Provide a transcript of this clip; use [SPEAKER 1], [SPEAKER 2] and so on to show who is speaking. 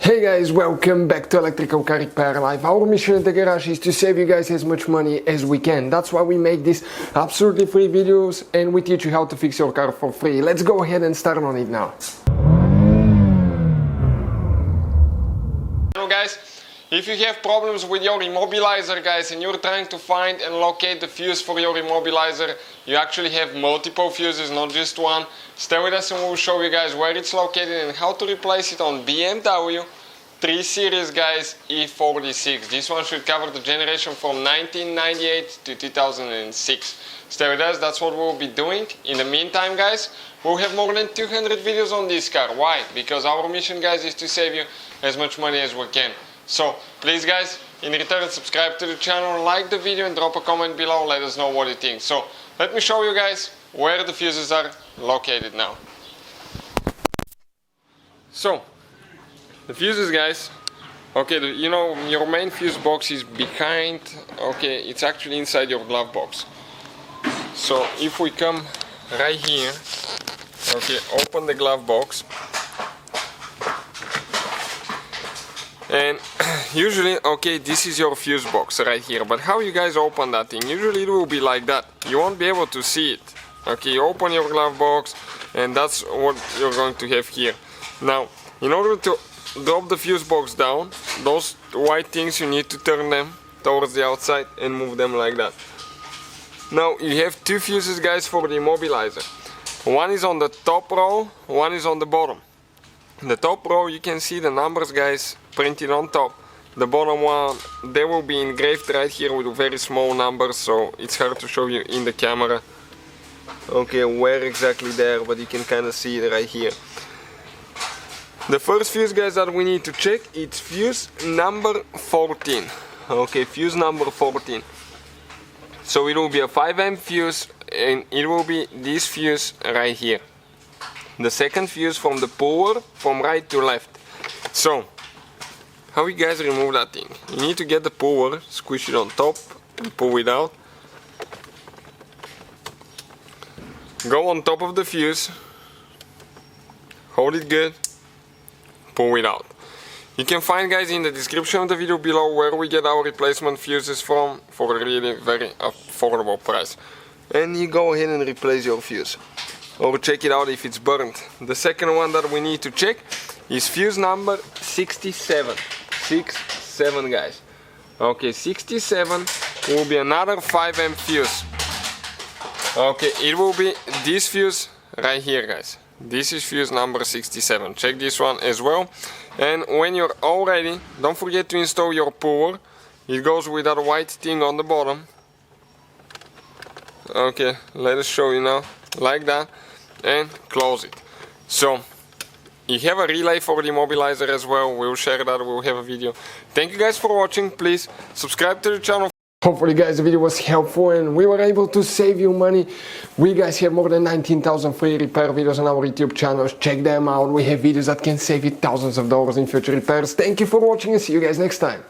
[SPEAKER 1] Hey guys, welcome back to Electrical Car Repair Live. Our mission at the garage is to save you guys as much money as we can. That's why we make these absolutely free videos and we teach you how to fix your car for free. Let's go ahead and start on it now.
[SPEAKER 2] Hello guys, if you have problems with your immobilizer guys and you're trying to find and locate the fuse for your immobilizer, you actually have multiple fuses, not just one. Stay with us and we'll show you guys where it's located and how to replace it on BMW 3 Series guys E46. This one should cover the generation from 1998 to 2006. Stay with us, that's what we'll be doing. In the meantime guys, we'll have more than 200 videos on this car. Why? Because our mission guys is to save you as much money as we can. So please guys, in return subscribe to the channel, like the video and drop a comment below, let us know what you think. So let me show you guys where the fuses are located now. So the fuses guys, okay, you know your main fuse box is behind, okay, it's actually inside your glove box. So if we come right here, okay, open the glove box, and usually, okay, this is your fuse box right here, but how you guys open that thing? Usually it will be like that, you won't be able to see it. Okay, you open your glove box and that's what you're going to have here. Now, in order to drop the fuse box down, those white things, you need to turn them towards the outside and move them like that. Now, you have two fuses guys for the immobilizer. One is on the top row, one is on the bottom. The top row, you can see the numbers guys printed on top. The bottom one, they will be engraved right here with very small numbers, so it's hard to show you in the camera, okay, where exactly there, but you can kind of see it right here. The first fuse guys that we need to check, it's fuse number 14. Okay, fuse number 14. So it will be a 5 amp fuse and it will be this fuse right here. The second fuse from the power from right to left. So how you guys remove that thing? You need to get the power, squish it on top and pull it out. Go on top of the fuse, hold it good, pull it out. You can find guys in the description of the video below where we get our replacement fuses from for a really very affordable price. And you go ahead and replace your fuse or check it out if it's burnt. The second one that we need to check is fuse number 67. 67 guys. Okay, 67 will be another 5 amp fuse. Okay, it will be this fuse right here guys. This is fuse number 67. Check this one as well. And when you're all ready, don't forget to install your power. It goes with that white thing on the bottom. Okay, let us show you now, like that, and close it. So you have a relay for the immobilizer as well. We'll share that, we'll have a video. Thank you guys for watching. Please subscribe to the channel.
[SPEAKER 1] Hopefully guys the video was helpful and we were able to save you money. We guys have more than 19,000 free repair videos on our YouTube channels. Check them out. We have videos that can save you thousands of dollars in future repairs. Thank you for watching and see you guys next time.